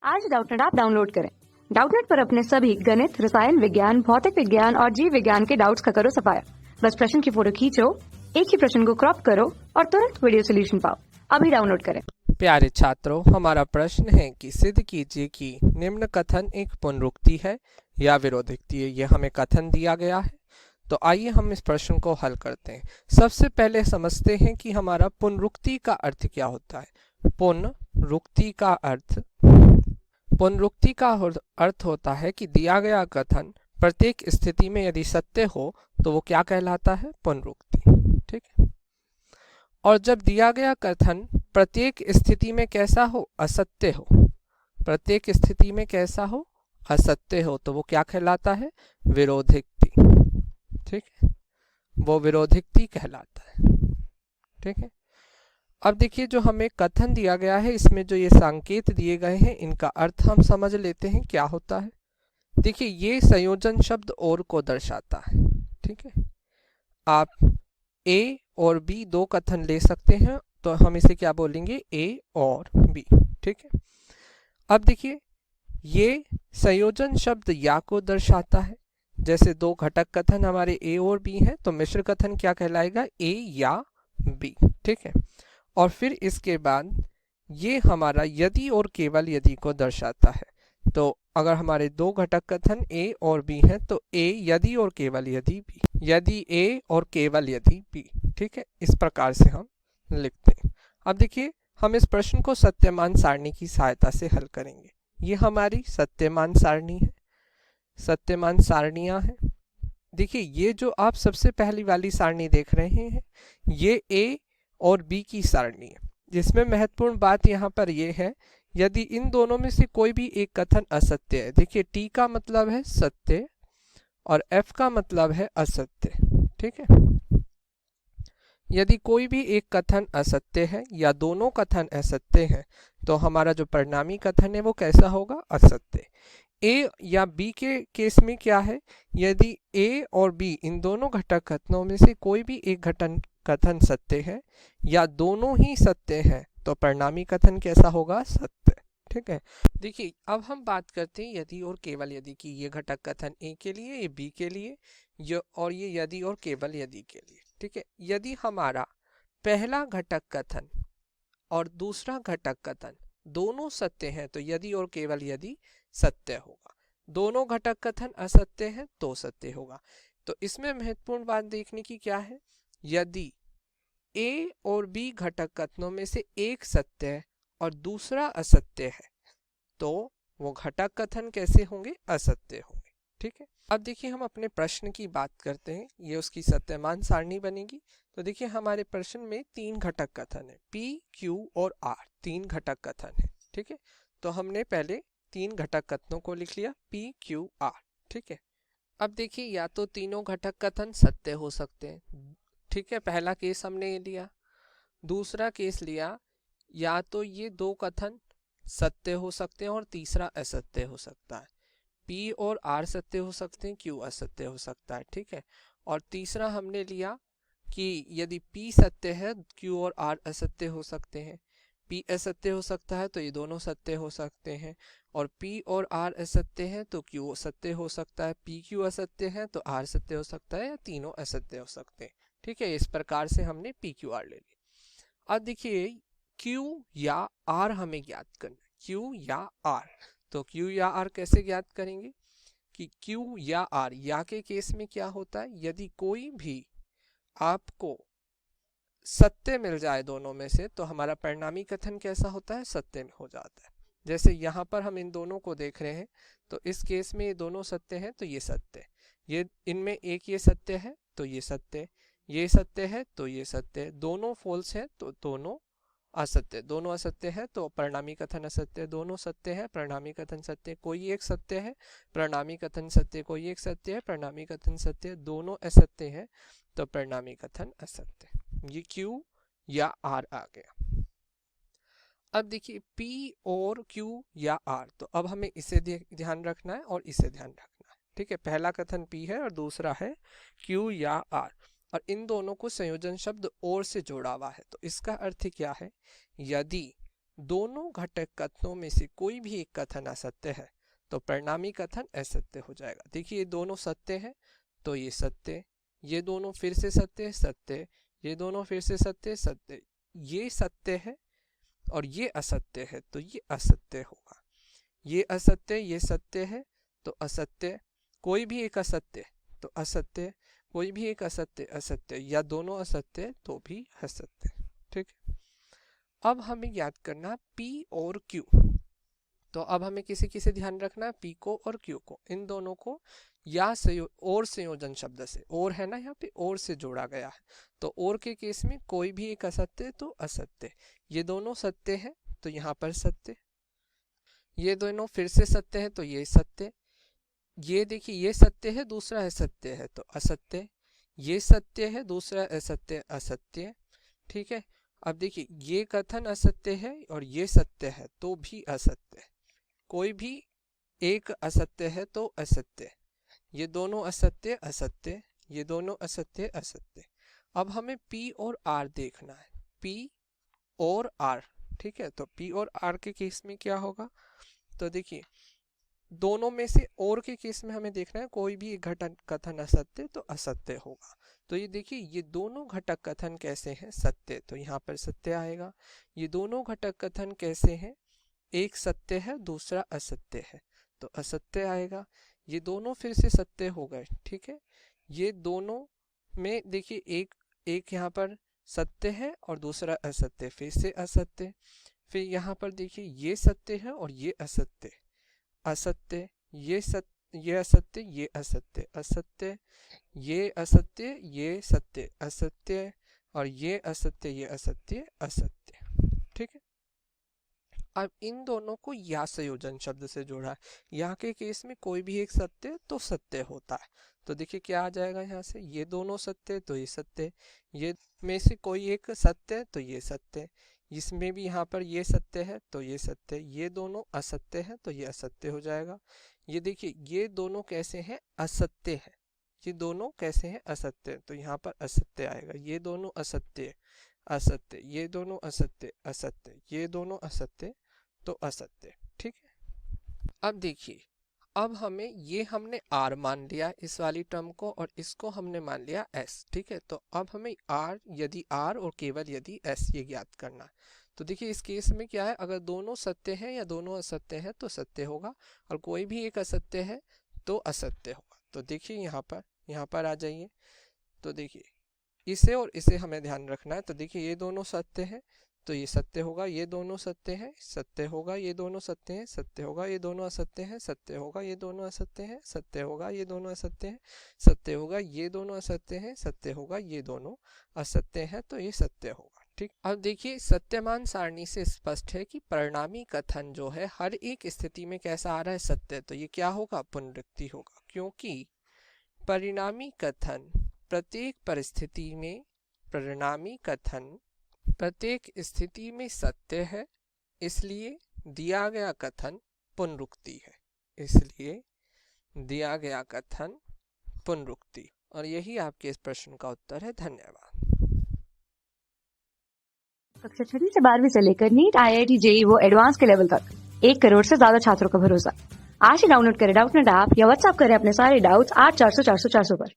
आज Doubtnut app download करें। Doubtnut पर अपने सभी गणित, रसायन विज्ञान, भौतिक विज्ञान और जीव विज्ञान के डाउट्स का करो सफाया। बस प्रश्न की फोटो खींचो, एक ही प्रश्न को क्रॉप करो और तुरंत वीडियो सोल्यूशन पाओ। अभी डाउनलोड करें। प्यारे छात्रों, हमारा प्रश्न है कि सिद्ध कीजिए कि निम्न कथन एक पुनरुक्ति है या विरोधिक्ति है। यह हमें कथन दिया गया है, तो आइए हम इस प्रश्न को हल करते हैं। सबसे पहले समझते हैं कि हमारा पुनरुक्ति का अर्थ क्या होता है। पुनरुक्ति का अर्थ होता है कि दिया गया कथन प्रत्येक स्थिति में यदि सत्य हो तो वो क्या कहलाता है, पुनरुक्ति। ठीक है। और जब दिया गया कथन प्रत्येक स्थिति में कैसा हो, असत्य हो, प्रत्येक स्थिति में कैसा हो, असत्य हो, तो वो क्या कहलाता है, विरोधिक्ति। ठीक है, वो विरोधिक्ति कहलाता है। ठीक है। अब देखिए, जो हमें कथन दिया गया है, इसमें जो ये संकेत दिए गए हैं, इनका अर्थ हम समझ लेते हैं क्या होता है। देखिए, ये संयोजन शब्द और को दर्शाता है। ठीक है, आप ए और बी दो कथन ले सकते हैं, तो हम इसे क्या बोलेंगे, ए और बी। ठीक है। अब देखिए, ये संयोजन शब्द या को दर्शाता है। जैसे दो घटक कथन हमारे ए और बी हैं, तो मिश्र कथन क्या कहलाएगा, ए या बी। ठीक है। और फिर इसके बाद ये हमारा यदि और केवल यदि को दर्शाता है। तो अगर हमारे दो घटक कथन ए और बी हैं, तो ए यदि और केवल यदि बी, यदि ए और केवल यदि बी। ठीक है, इस प्रकार से हम लिखते हैं। अब देखिए, हम इस प्रश्न को सत्यमान सारणी की सहायता से हल करेंगे। ये हमारी सत्यमान सारणी है, सत्यमान सारणियां हैं। देखिए, ये जो आप सबसे पहली वाली सारणी देख रहे हैं, ये ए और बी की सारणी है। जिसमें महत्वपूर्ण बात यहाँ पर यह है, यदि इन दोनों में से कोई भी एक कथन असत्य है, देखिए टी का मतलब है सत्य और एफ का मतलब है असत्य। ठीक है, यदि कोई भी एक कथन असत्य है या दोनों कथन असत्य हैं, तो हमारा जो परिणामी कथन है वो कैसा होगा, असत्य। ए या बी के केस में क्या है, यदि ए और बी इन दोनों घटक कथनों में से कोई भी एक कथन सत्य है या दोनों ही सत्य हैं, तो परिणामी कथन कैसा होगा, सत्य। ठीक है। देखिए, अब हम बात करते हैं यदि और केवल यदि की। ये घटक कथन ए के लिए, ये बी के लिए, और ये यदि और केवल यदि के लिए। ठीक है, यदि हमारा पहला घटक कथन और दूसरा घटक कथन दोनों सत्य हैं, तो यदि और केवल यदि सत्य होगा। दोनों घटक कथन असत्य हैं तो सत्य होगा। तो इसमें महत्वपूर्ण बात देखने की क्या है, यदि ए और बी घटक कथनों में से एक सत्य है और दूसरा असत्य है, तो वो घटक कथन कैसे होंगे, असत्य होंगे। ठीक है। अब देखिए, हम अपने प्रश्न की बात करते हैं, ये उसकी सत्यमान सारणी बनेगी। तो देखिए, हमारे प्रश्न में तीन घटक कथन है, पी, क्यू और आर, तीन घटक कथन है। ठीक है, तो हमने पहले तीन घटक कथनों को लिख लिया, पी, क्यू, आर। ठीक है। अब देखिए, या तो तीनों घटक कथन सत्य हो सकते हैं। ठीक है, पहला केस हमने ये लिया। दूसरा केस लिया, या तो ये दो कथन सत्य हो सकते हैं और तीसरा असत्य हो सकता है। पी और आर सत्य हो सकते हैं, क्यू असत्य हो सकता है। ठीक है। और तीसरा हमने लिया कि यदि पी सत्य है, क्यू और आर असत्य हो सकते हैं। पी असत्य हो सकता है तो ये दोनों सत्य हो सकते हैं, और पी और आर असत्य है तो क्यू सत्य हो सकता है। पी क्यू असत्य है तो आर सत्य हो सकता है, या तीनों असत्य हो सकते हैं। ठीक है, इस प्रकार से हमने पी क्यू आर ले लिया। अब देखिए, क्यू या आर हमें ज्ञात करना है, क्यू या आर। तो क्यू या आर कैसे ज्ञात करेंगे कि क्यू या आर, या के केस में क्या होता है, यदि कोई भी आपको सत्य मिल जाए दोनों में से, तो हमारा परिणामी कथन कैसा होता है, सत्य में हो जाता है। जैसे यहाँ पर हम इन दोनों को देख रहे हैं, तो इस केस में ये दोनों सत्य हैं तो ये सत्य, ये इनमें एक ये सत्य है तो ये सत्य, ये सत्य है तो ये सत्य, दोनों फॉल्स है तो दोनों असत्य, दोनों असत्य है तो परिणामी कथन असत्य, दोनों सत्य है परिणामी कथन सत्य, कोई एक सत्य है परिणामी कथन सत्य, कोई एक सत्य है परिणामी कथन सत्य, दोनों असत्य है तो परिणामी कथन असत्य। ये क्यू या आर आ गया। अब देखिए, पी और क्यू या आर, तो अब हमें इसे ध्यान रखना है और इसे ध्यान रखना है। ठीक है, पहला कथन पी है और दूसरा है क्यू या आर, और इन दोनों को संयोजन शब्द और से जोड़ा हुआ है। तो इसका अर्थ क्या है, यदि दोनों घटक कथनों में से कोई भी एक कथन असत्य है तो परिणामी कथन असत्य हो जाएगा। देखिए ये दोनों सत्य है तो ये सत्य, ये दोनों फिर से सत्य सत्य, ये दोनों फिर से सत्य सत्य, ये सत्य है और ये असत्य है तो ये असत्य होगा। ये असत्य ये सत्य है तो असत्य, कोई भी एक असत्य तो असत्य, कोई भी एक असत्य असत्य, या दोनों असत्य तो भी असत्य। ठीक है, अब हमें याद करना P और Q। तो अब हमें किसी किसे ध्यान रखना है, P को और Q को, इन दोनों को या और संयोजन शब्द से, और है ना यहाँ पे, और से जोड़ा गया है। तो और के केस में कोई भी एक असत्य तो असत्य, ये दोनों सत्य है तो यहाँ पर सत्य, ये दोनों फिर से सत्य है तो ये सत्य, ये देखिए ये सत्य है दूसरा असत्य है तो असत्य, ये सत्य है दूसरा असत्य असत्य। ठीक है, अब देखिए ये कथन असत्य है और ये सत्य है तो भी असत्य, कोई भी एक असत्य है तो असत्य, ये दोनों असत्य असत्य, ये दोनों असत्य असत्य। अब हमें P और R देखना है, P और R। ठीक है, तो P और R के केस में क्या होगा, तो देखिए दोनों में से और के केस में हमें देखना है कोई भी एक घटक कथन असत्य तो असत्य होगा। तो ये देखिए ये दोनों घटक कथन कैसे हैं, सत्य, तो यहाँ पर सत्य आएगा। ये दोनों घटक कथन कैसे हैं, एक सत्य है दूसरा असत्य है तो असत्य आएगा। ये दोनों फिर से सत्य हो गए। ठीक है, ये दोनों में देखिए एक यहाँ पर सत्य है और दूसरा असत्य, फिर से असत्य, फिर यहाँ पर देखिए ये सत्य है और ये असत्य असत्य, ये सत्य ये असत्य ये असत्य असत्य, ये असत्य ये सत्य असत्य, और ये असत्य ये असत्य असत्य। ठीक है, अब इन दोनों को या संयोजन शब्द से जोड़ा है। यहाँ के केस में कोई भी एक सत्य तो सत्य होता है, तो देखिए क्या आ जाएगा यहाँ से, ये दोनों सत्य तो ये सत्य, ये में से कोई एक सत्य तो ये सत्य, इसमें भी यहाँ पर ये सत्य है तो ये सत्य, ये दोनों असत्य है तो ये असत्य हो जाएगा। ये देखिए ये दोनों कैसे हैं, असत्य है, ये दोनों कैसे हैं, असत्य, तो यहाँ पर असत्य आएगा। ये दोनों असत्य असत्य, ये दोनों असत्य असत्य, ये दोनों असत्य तो असत्य। ठीक है, अब देखिए अब हमें ये हमने R मान लिया इस वाली टर्म को और इसको हमने मान लिया S। ठीक है, तो अब हमें R यदि R और केवल यदि S ये ज्ञात करना है। तो देखिए इस केस में क्या है, अगर दोनों सत्य है या दोनों असत्य है तो सत्य होगा, और कोई भी एक असत्य है तो असत्य होगा। तो देखिए यहाँ पर आ जाइए, तो देखिए इसे और इसे हमें ध्यान रखना है। तो देखिए ये दोनों सत्य है तो ये सत्य होगा, ये दोनों सत्य है सत्य होगा, ये दोनों सत्य है सत्य होगा, ये दोनों असत्य है सत्य होगा, ये दोनों असत्य है सत्य होगा, ये दोनों असत्य है सत्य होगा, ये दोनों असत्य है सत्य होगा, ये दोनों असत्य है तो ये सत्य होगा। ठीक, अब देखिए सत्यमान सारणी से स्पष्ट है कि परिणामी कथन जो है हर एक स्थिति में कैसा आ रहा है, सत्य, तो ये क्या होगा, पुनरुक्ति होगा, क्योंकि परिणामी कथन प्रत्येक परिस्थिति में, परिणामी कथन प्रत्येक स्थिति में सत्य है, इसलिए दिया गया कथन पुनरुक्ति है, इसलिए दिया गया कथन पुनरुक्ति। और यही आपके इस प्रश्न का उत्तर है। धन्यवाद। कक्षा 6 से 12वीं से लेकर नीट, IIT, JEE वो एडवांस के लेवल तक 1 करोड़ से ज्यादा छात्रों का भरोसा। आज ही डाउनलोड करें डाउटनेट ऐप या व्हाट्सएप करें अपने सारे डाउट्स 8400 400 400 पर।